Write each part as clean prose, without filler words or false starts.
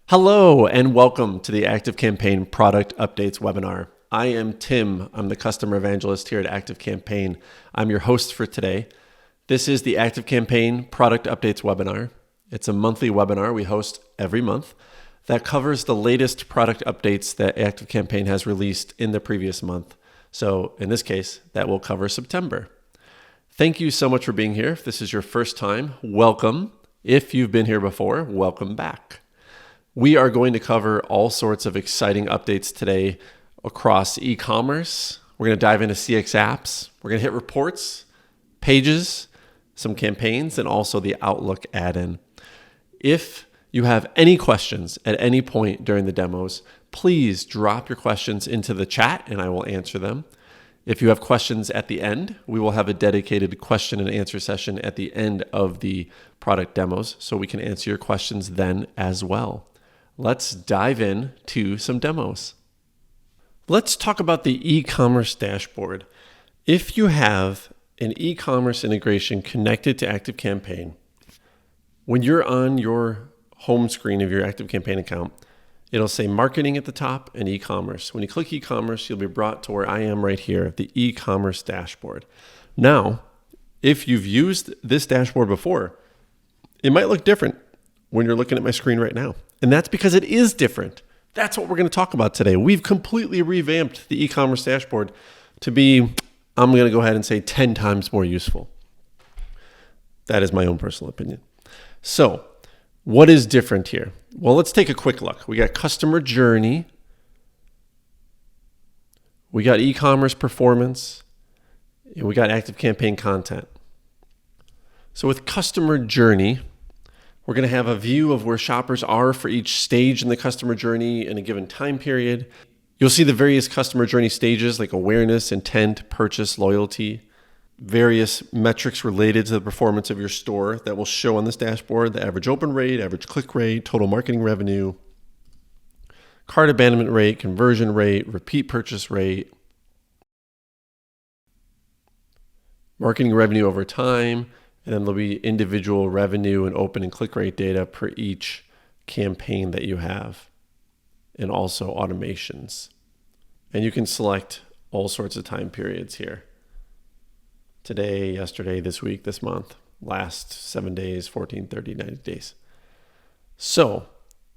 Hello and welcome to the ActiveCampaign Product Updates webinar. I am Tim. I'm the customer evangelist here at ActiveCampaign. I'm your host for today. This is the ActiveCampaign Product Updates webinar. It's a monthly webinar we host every month that covers the latest product updates that ActiveCampaign has released in the previous month. So in this case, that will cover September. Thank you so much for being here. If this is your first time, welcome. If you've been here before, welcome back. We are going to cover all sorts of exciting updates today across e-commerce. We're going to dive into CX apps. We're going to hit reports, pages, some campaigns, and also the Outlook add-in. If you have any questions at any point during the demos, please drop your questions into the chat and I will answer them. If you have questions at the end, we will have a dedicated question and answer session at the end of the product demos so we can answer your questions then as well. Let's dive in to some demos. Let's talk about the Ecommerce Dashboard. If you have an e-commerce integration connected to ActiveCampaign, when you're on your home screen of your ActiveCampaign account, it'll say marketing at the top and e-commerce. When you click e-commerce, you'll be brought to where I am right here, the Ecommerce Dashboard. Now, if you've used this dashboard before, it might look different when you're looking at my screen right now. And that's because it is different. That's what we're going to talk about today. We've completely revamped the e-commerce dashboard to be, I'm going to go ahead and say 10 times more useful. That is my own personal opinion. So what is different here? Well, let's take a quick look. We got customer journey. We got e-commerce performance. And we got ActiveCampaign content. So with customer journey, we're going to have a view of where shoppers are for each stage in the customer journey in a given time period. You'll see the various customer journey stages like awareness, intent, purchase, loyalty, various metrics related to the performance of your store that will show on this dashboard: the average open rate, average click rate, total marketing revenue, cart abandonment rate, conversion rate, repeat purchase rate, marketing revenue over time. And then there'll be individual revenue and open and click rate data per each campaign that you have, and also automations. And you can select all sorts of time periods here. Today, yesterday, this week, this month, last 7 days, 14, 30, 90 days. So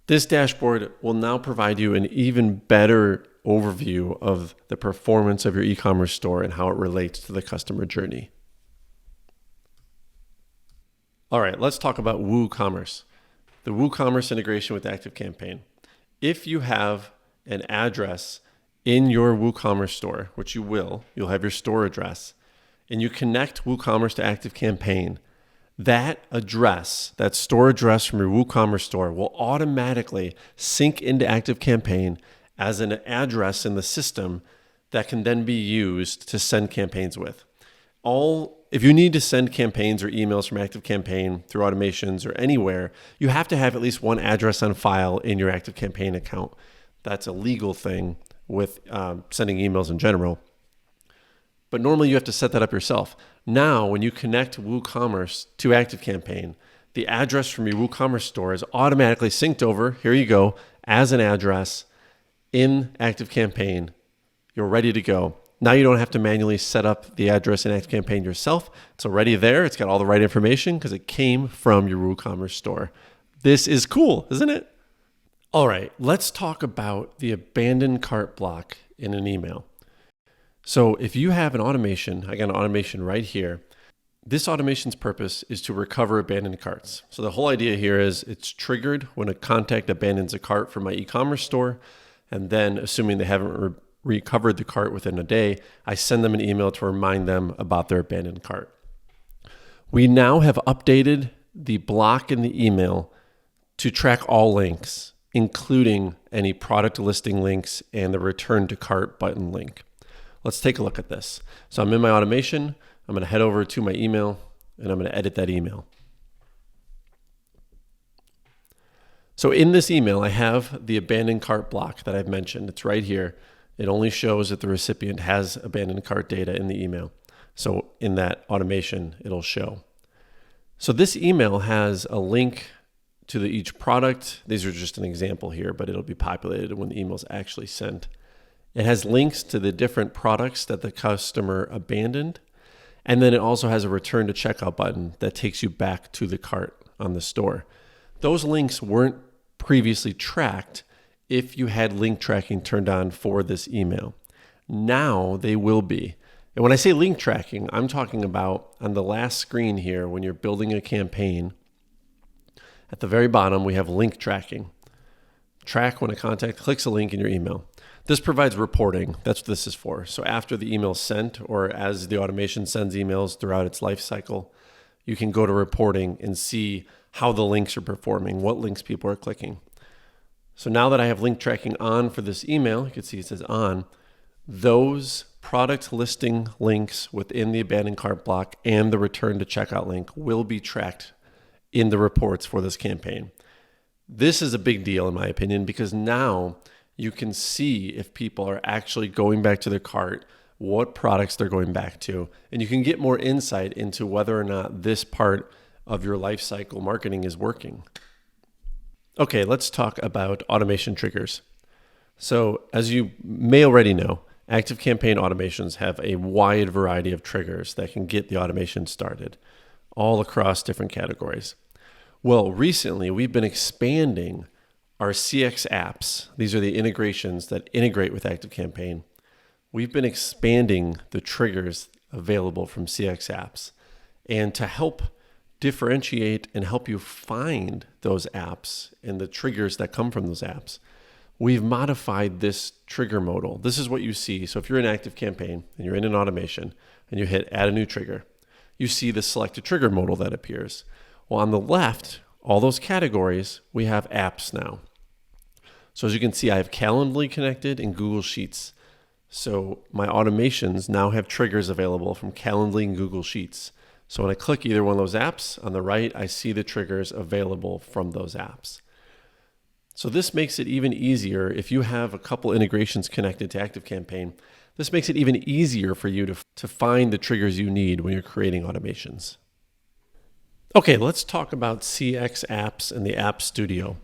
this dashboard will now provide you an even better overview of the performance of your e-commerce store and how it relates to the customer journey. All right, let's talk about WooCommerce, the WooCommerce integration with ActiveCampaign. If you have an address in your WooCommerce store, which you will, you'll have your store address, and you connect WooCommerce to ActiveCampaign, that address, that store address from your WooCommerce store will automatically sync into ActiveCampaign as an address in the system that can then be used to send campaigns with. If you need to send campaigns or emails from ActiveCampaign through automations or anywhere, you have to have at least one address on file in your ActiveCampaign account. That's a legal thing with sending emails in general. But normally you have to set that up yourself. Now, when you connect WooCommerce to ActiveCampaign, the address from your WooCommerce store is automatically synced over, here you go, as an address in ActiveCampaign. You're ready to go. Now you don't have to manually set up the address in ActiveCampaign yourself. It's already there. It's got all the right information because it came from your WooCommerce store. This is cool, isn't it? All right, let's talk about the abandoned cart block in an email. So if you have an automation, I got an automation right here. This automation's purpose is to recover abandoned carts. So the whole idea here is it's triggered when a contact abandons a cart from my e-commerce store, and then assuming they haven't recovered the cart within a day, I send them an email to remind them about their abandoned cart. We now have updated the block in the email to track all links, including any product listing links and the return to cart button link. Let's take a look at this. So I'm in my automation. I'm going to head over to my email and I'm going to edit that email. So in this email, I have the abandoned cart block that I've mentioned. It's right here. It only shows that the recipient has abandoned cart data in the email. So in that automation, it'll show. So this email has a link each product. These are just an example here, but it'll be populated when the email is actually sent. It has links to the different products that the customer abandoned. And then it also has a return to checkout button that takes you back to the cart on the store. Those links weren't previously tracked if you had link tracking turned on for this email. Now they will be. And when I say link tracking, I'm talking about on the last screen here when you're building a campaign. At the very bottom, we have link tracking. Track when a contact clicks a link in your email. This provides reporting. That's what this is for. So after the email is sent, or as the automation sends emails throughout its life cycle, you can go to reporting and see how the links are performing, what links people are clicking. So now that I have link tracking on for this email, you can see it says on, those product listing links within the abandoned cart block and the return to checkout link will be tracked in the reports for this campaign. This is a big deal in my opinion, because now you can see if people are actually going back to their cart, what products they're going back to, and you can get more insight into whether or not this part of your life cycle marketing is working. Okay, let's talk about automation triggers. So as you may already know, ActiveCampaign automations have a wide variety of triggers that can get the automation started, all across different categories. Well, recently we've been expanding our CX apps. These are the integrations that integrate with ActiveCampaign. We've been expanding the triggers available from CX apps. And to help differentiate and help you find those apps and the triggers that come from those apps, we've modified this trigger modal. This is what you see. So if you're in ActiveCampaign and you're in an automation and you hit add a new trigger, you see the selected trigger modal that appears. Well, on the left, all those categories, we have apps now. So as you can see, I have Calendly connected and Google Sheets. So my automations now have triggers available from Calendly and Google Sheets. So when I click either one of those apps, on the right, I see the triggers available from those apps. So this makes it even easier if you have a couple integrations connected to ActiveCampaign. This makes it even easier for you to find the triggers you need when you're creating automations. Okay, let's talk about CX apps and the App Studio.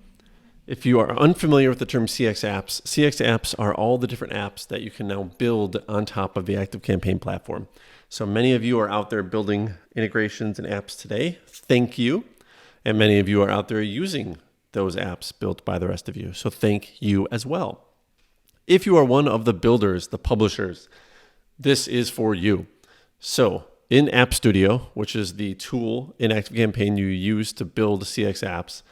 If you are unfamiliar with the term CX apps are all the different apps that you can now build on top of the ActiveCampaign platform. So many of you are out there building integrations and apps today. Thank you. And many of you are out there using those apps built by the rest of you. So thank you as well. If you are one of the builders, the publishers, this is for you. So in App Studio, which is the tool in ActiveCampaign you use to build CX apps,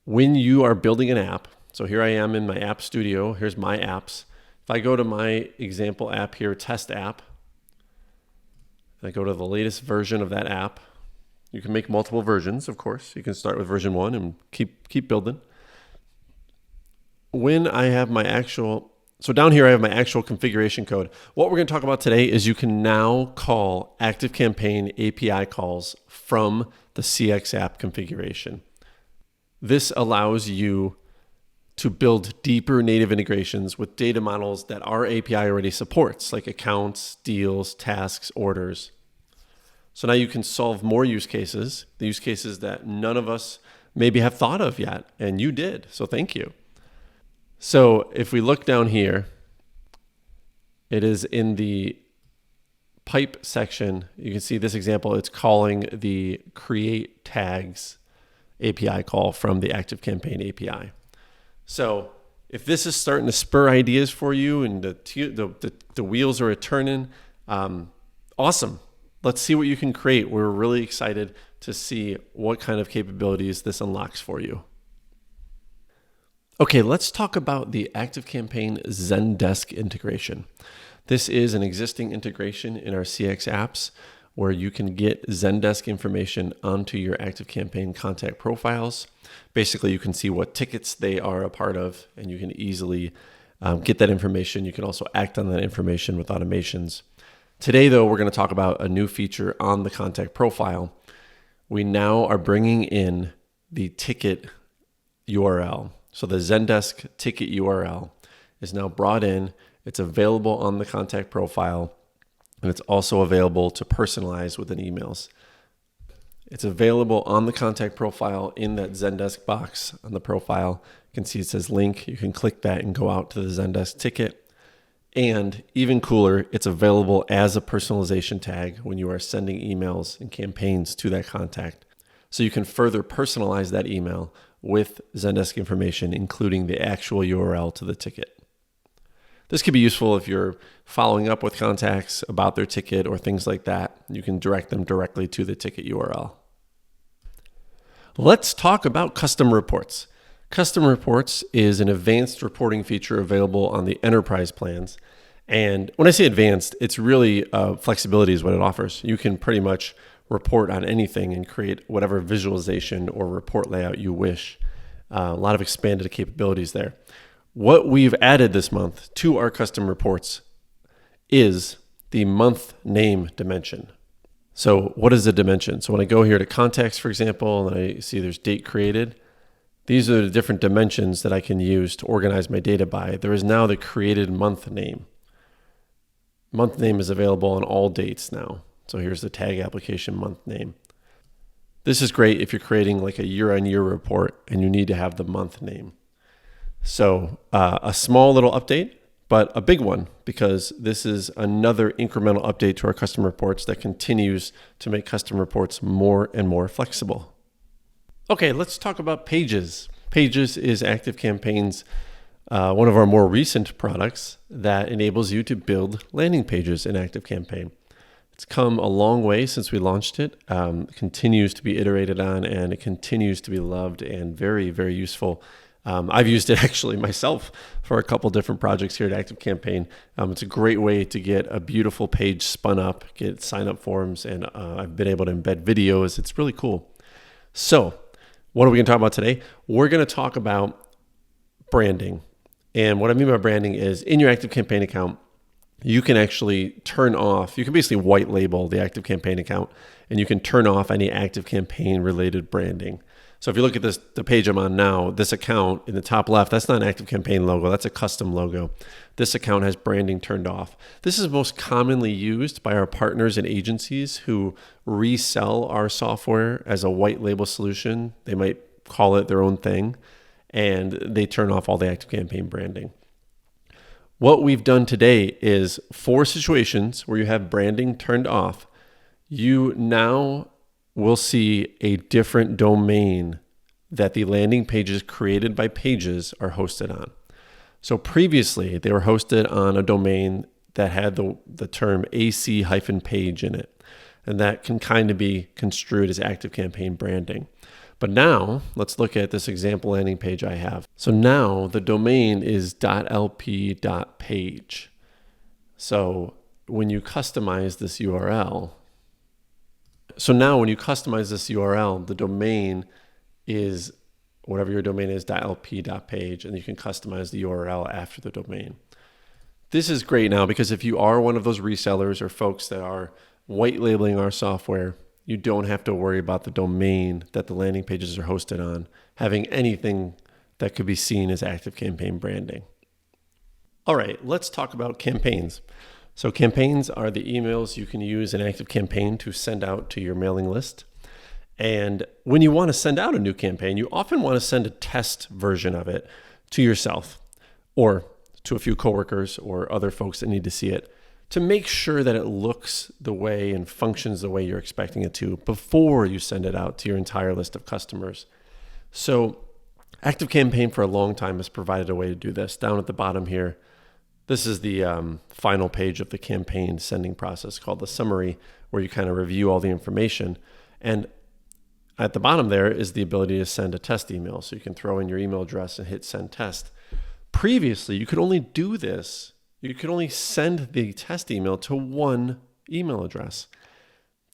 when you are building an app, so here I am in my App Studio, here's my apps. If I go to my example app here, test app, and I go to the latest version of that app, you can make multiple versions, of course. You can start with version 1 and keep building. When I have my so down here I have my actual configuration code. What we're going to talk about today is you can now call ActiveCampaign API calls from the CX app configuration. This allows you to build deeper native integrations with data models that our API already supports, like accounts, deals, tasks, orders. So now you can solve more use cases, the use cases that none of us maybe have thought of yet, and you did, so thank you. So if we look down here, it is in the pipe section. You can see this example. It's calling the create tags API call from the ActiveCampaign API. So if this is starting to spur ideas for you and the wheels are turning, awesome. Let's see what you can create. We're really excited to see what kind of capabilities this unlocks for you. Okay, let's talk about the ActiveCampaign Zendesk integration. This is an existing integration in our CX apps where you can get Zendesk information onto your ActiveCampaign contact profiles. Basically, you can see what tickets they are a part of, and you can easily get that information. You can also act on that information with automations. Today, though, we're going to talk about a new feature on the contact profile. We now are bringing in the ticket URL. So the Zendesk ticket URL is now brought in. It's available on the contact profile, and it's also available to personalize within emails. It's available on the contact profile in that Zendesk box on the profile. You can see it says link. You can click that and go out to the Zendesk ticket. And even cooler, it's available as a personalization tag when you are sending emails and campaigns to that contact. So you can further personalize that email with Zendesk information, including the actual URL to the ticket. This could be useful if you're following up with contacts about their ticket or things like that. You can direct them directly to the ticket URL. Let's talk about custom reports. Custom reports is an advanced reporting feature available on the enterprise plans. And when I say advanced, it's really flexibility is what it offers. You can pretty much report on anything and create whatever visualization or report layout you wish. A lot of expanded capabilities there. What we've added this month to our custom reports is the month name dimension. So what is the dimension? So when I go here to contacts, for example, and I see there's date created, these are the different dimensions that I can use to organize my data by. There is now the created month name. Month name is available on all dates now. So here's the tag application month name. This is great if you're creating like a year-on-year report and you need to have the month name. So a small little update, but a big one, because this is another incremental update to our custom reports that continues to make custom reports more and more flexible. Okay, let's talk about Pages. Pages is ActiveCampaign's one of our more recent products that enables you to build landing pages in ActiveCampaign. It's come a long way since we launched it. It continues to be iterated on, and it continues to be loved and very, very useful. I've used it actually myself for a couple different projects here at ActiveCampaign. It's a great way to get a beautiful page spun up, get sign-up forms, and I've been able to embed videos. It's really cool. So what are we going to talk about today? We're going to talk about branding. And what I mean by branding is in your ActiveCampaign account, you can actually turn off, you can basically white label the ActiveCampaign account, and you can turn off any ActiveCampaign related branding. So if you look at this, the page I'm on now, this account in the top left, that's not an ActiveCampaign logo, that's a custom logo. This account has branding turned off. This is most commonly used by our partners and agencies who resell our software as a white label solution. They might call it their own thing, and they turn off all the ActiveCampaign branding. What we've done today is for situations where you have branding turned off, you now will see a different domain that the landing pages created by Pages are hosted on. So previously, they were hosted on a domain that had the term AC-page in it, and that can kind of be construed as ActiveCampaign branding. But now, let's look at this example landing page I have. So now the domain is .lp.page. So when you customize this URL, the domain is whatever your domain is, .lp.page, and you can customize the URL after the domain. This is great now because if you are one of those resellers or folks that are white labeling our software, you don't have to worry about the domain that the landing pages are hosted on having anything that could be seen as ActiveCampaign branding. All right, let's talk about campaigns. So campaigns are the emails you can use in ActiveCampaign to send out to your mailing list. And when you want to send out a new campaign, you often want to send a test version of it to yourself or to a few coworkers or other folks that need to see it to make sure that it looks the way and functions the way you're expecting it to before you send it out to your entire list of customers. So ActiveCampaign for a long time has provided a way to do this. Down at the bottom here, this is the final page of the campaign sending process called the summary, where you kind of review all the information. And at the bottom there is the ability to send a test email. So you can throw in your email address and hit send test. Previously, you could only do this. You could only send the test email to one email address.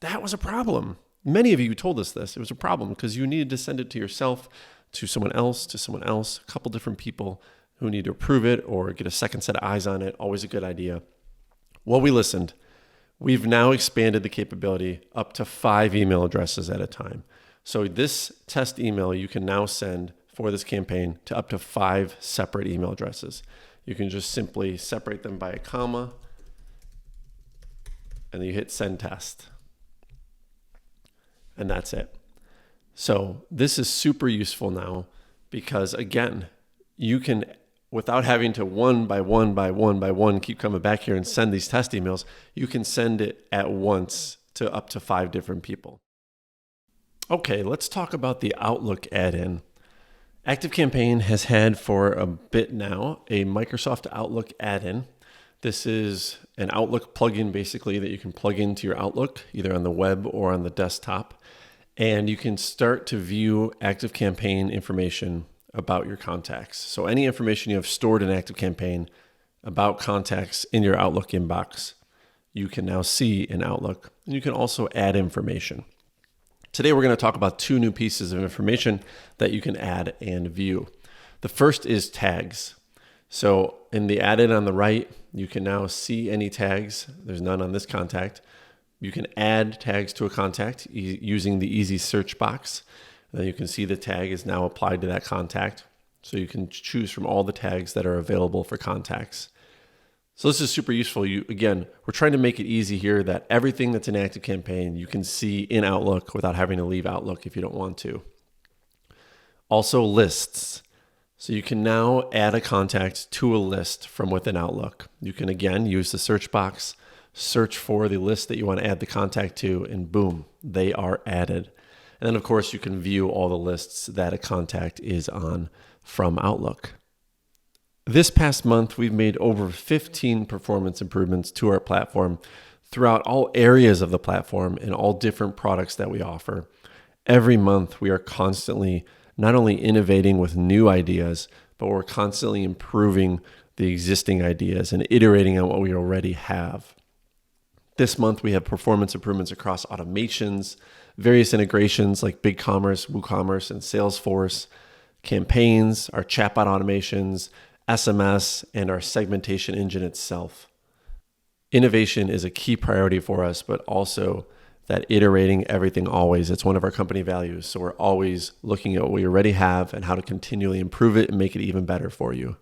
That was a problem. Many of you told us this. It was a problem because you needed to send it to yourself, to someone else, a couple different people who need to approve it or get a second set of eyes on it. Always a good idea. Well, we listened. We've now expanded the capability up to 5 email addresses at a time. So this test email you can now send for this campaign to up to 5 separate email addresses. You can just simply separate them by a comma, and then you hit send test. and that's it. So this is super useful now because, again, you can, without having to one by one keep coming back here and send these test emails, you can send it at once to up to 5 different people. Okay, let's talk about the Outlook add-in. ActiveCampaign has had for a bit now a Microsoft Outlook add-in. This is an Outlook plugin basically that you can plug into your Outlook, either on the web or on the desktop. And you can start to view ActiveCampaign information about your contacts. So any information you have stored in ActiveCampaign about contacts in your Outlook inbox, you can now see in Outlook. And you can also add information. Today, we're going to talk about 2 new pieces of information that you can add and view. The first is tags. So in the add-in on the right, you can now see any tags. There's none on this contact. You can add tags to a contact using the easy search box. Then you can see the tag is now applied to that contact. So you can choose from all the tags that are available for contacts. So this is super useful. Again, we're trying to make it easy here that everything that's in ActiveCampaign you can see in Outlook without having to leave Outlook if you don't want to. Also lists. So you can now add a contact to a list from within Outlook. You can again use the search box, search for the list that you want to add the contact to, and boom, they are added. And then of course you can view all the lists that a contact is on from Outlook. This past month, we've made over 15 performance improvements to our platform throughout all areas of the platform and all different products that we offer. Every month, we are constantly not only innovating with new ideas, but we're constantly improving the existing ideas and iterating on what we already have. This month, we have performance improvements across automations, various integrations like BigCommerce, WooCommerce, and Salesforce, campaigns, our chatbot automations, SMS, and our segmentation engine itself. Innovation is a key priority for us, but also that iterating everything always. It's one of our company values. So we're always looking at what we already have and how to continually improve it and make it even better for you.